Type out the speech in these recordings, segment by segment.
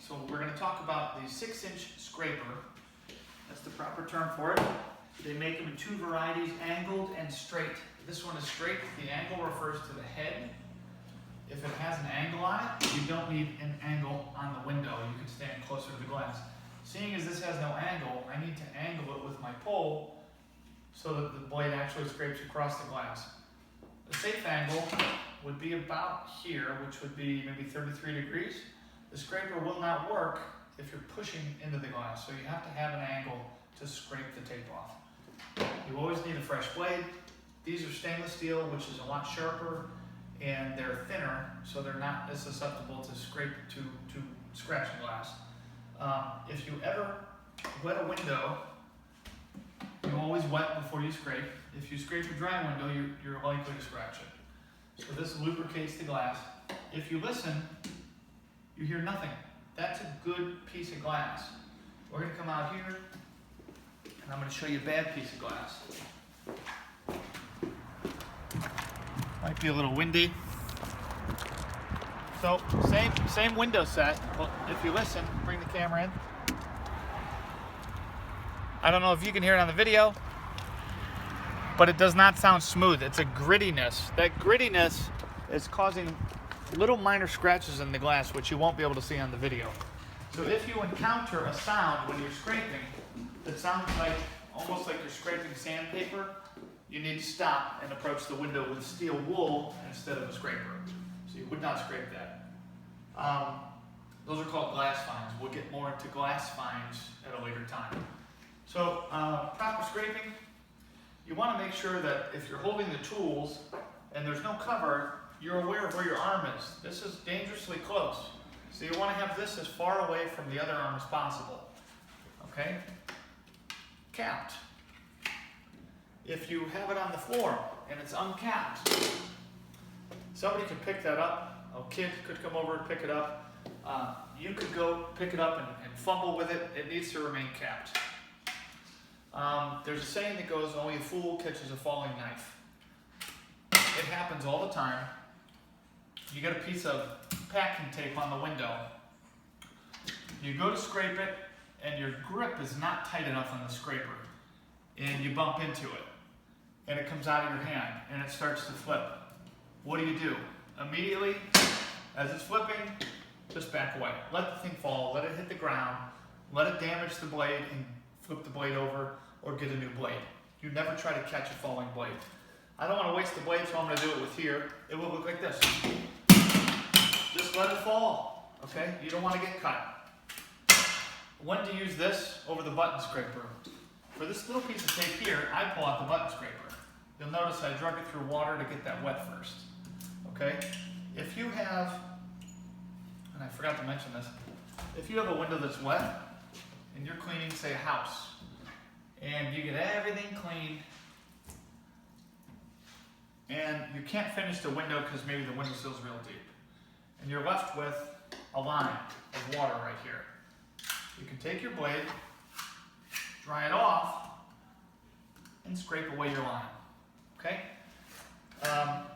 So we're going to talk about the 6-inch scraper. That's the proper term for it. They make them in two varieties, angled and straight. This one is straight. The angle refers to the head. If it has an angle on it, you don't need an angle on the window. You can stand closer to the glass. Seeing as this has no angle, I need to angle it with my pole so that the blade actually scrapes across the glass. The safe angle would be about here, which would be maybe 33 degrees. The scraper will not work if you're pushing into the glass, so you have to have an angle to scrape the tape off. You always need a fresh blade. These are stainless steel, which is a lot sharper, and they're thinner, so they're not as susceptible to scratch glass. If you ever wet a window, you always wet before you scrape. If you scrape a dry window, you're likely to scratch it. So this lubricates the glass. If you listen, you hear nothing. That's a good piece of glass. We're going to come out here, and I'm going to show you a bad piece of glass. Might be a little windy. So same window set. Well, if you listen, bring the camera in. I don't know if you can hear it on the video, but it does not sound smooth. It's a grittiness. That grittiness is causing little minor scratches in the glass, which you won't be able to see on the video. So if you encounter a sound when you're scraping that sounds like almost like you're scraping sandpaper, you need to stop and approach the window with steel wool instead of a scraper. So you would not scrape that. Those are called glass fines. We'll get more into glass fines at a later time. So proper scraping, you want to make sure that if you're holding the tools and there's no cover, you're aware of where your arm is. This is dangerously close. So you want to have this as far away from the other arm as possible. Okay? Capped. If you have it on the floor and it's uncapped, somebody could pick that up. A kid could come over and pick it up. You could go pick it up and fumble with it. It needs to remain capped. There's a saying that goes, only a fool catches a falling knife. It happens all the time. You get a piece of packing tape on the window. You go to scrape it, and your grip is not tight enough on the scraper. And you bump into it. And it comes out of your hand, and it starts to flip. What do? Immediately, as it's flipping, just back away. Let the thing fall, let it hit the ground, let it damage the blade, and flip the blade over, or get a new blade. You never try to catch a falling blade. I don't want to waste the blade, so I'm going to do it with here. It will look like this. Just let it fall, okay? You don't want to get cut. When to use this over the button scraper? For this little piece of tape here, I pull out the button scraper. You'll notice I drug it through water to get that wet first, okay? If you have, and I forgot to mention this, if you have a window that's wet, and you're cleaning, say, a house, and you get everything clean, and you can't finish the window because maybe the windowsill's real deep, and you're left with a line of water right here. You can take your blade, dry it off, and scrape away your line, okay?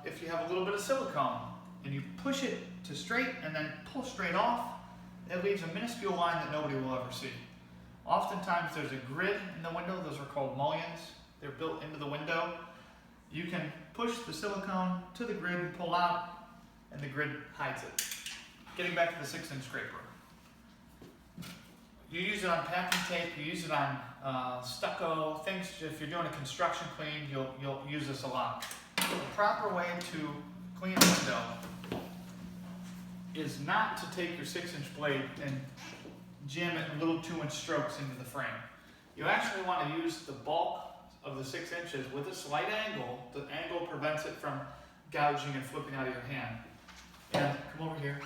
If you have a little bit of silicone, and you push it to straight and then pull straight off, it leaves a minuscule line that nobody will ever see. Oftentimes there's a grid in the window. Those are called mullions. They're built into the window. You can push the silicone to the grid and pull out, and the grid hides it. Getting back to the 6-inch scraper. You use it on packing tape, you use it on stucco, things. If you're doing a construction clean, you'll use this a lot. The proper way to clean a window is not to take your 6-inch blade and jam it in little 2-inch strokes into the frame. You actually want to use the bulk of the 6 inches with a slight angle. The angle prevents it from gouging and flipping out of your hand. And come over here.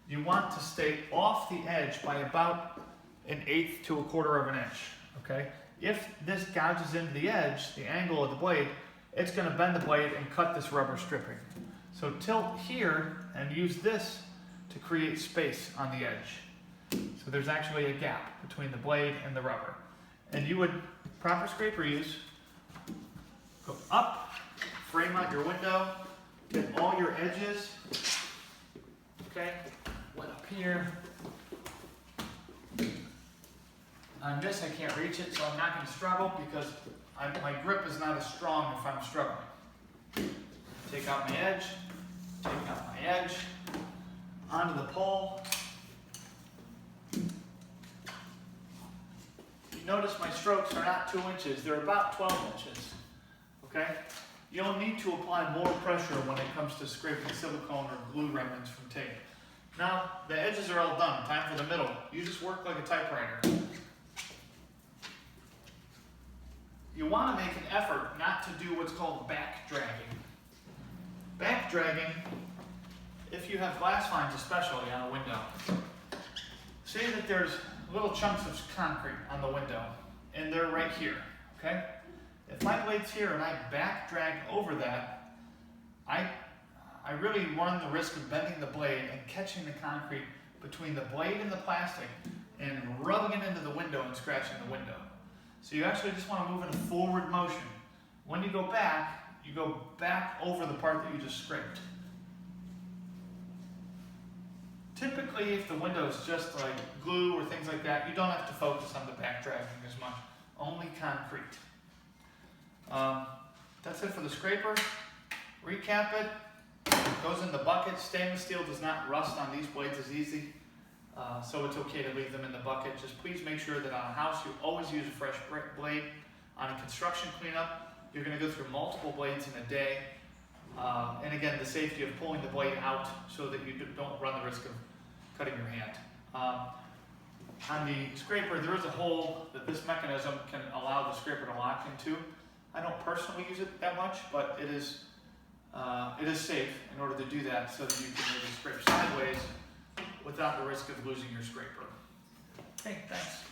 You want to stay off the edge by about 1/8 to 1/4 of an inch. Okay? If this gouges into the edge, the angle of the blade, it's going to bend the blade and cut this rubber stripping. So tilt here and use this to create space on the edge. So there's actually a gap between the blade and the rubber. And you would, proper scraper use, go up, frame out your window, get all your edges, okay, wet up here, On this I can't reach it, so I'm not going to struggle because my grip is not as strong if I'm struggling. Take out my edge, onto the pole. You notice my strokes are not 2 inches, they're about 12 inches, okay? You'll need to apply more pressure when it comes to scraping silicone or glue remnants from tape. Now, the edges are all done, time for the middle. You just work like a typewriter. You want to make an effort not to do what's called back dragging. Back dragging, if you have glass fines especially on a window, say that there's little chunks of concrete on the window, and they're right here, okay? If my blade's here and I back drag over that, I really run the risk of bending the blade and catching the concrete between the blade and the plastic and rubbing it into the window and scratching the window. So you actually just want to move in a forward motion. When you go back over the part that you just scraped. Typically, if the window is just like glue or things like that, you don't have to focus on the back dragging as much. Only concrete. That's it for the scraper. Recap it. Goes in the bucket. Stainless steel does not rust on these blades as easy, so it's okay to leave them in the bucket. Just please make sure that on a house you always use a fresh blade. On a construction cleanup, you're going to go through multiple blades in a day. And again, the safety of pulling the blade out so that you don't run the risk of cutting your hand. On the scraper, there is a hole that this mechanism can allow the scraper to lock into. I don't personally use it that much, but it is safe in order to do that so that you can maybe scrape sideways without the risk of losing your scraper. Okay, thanks.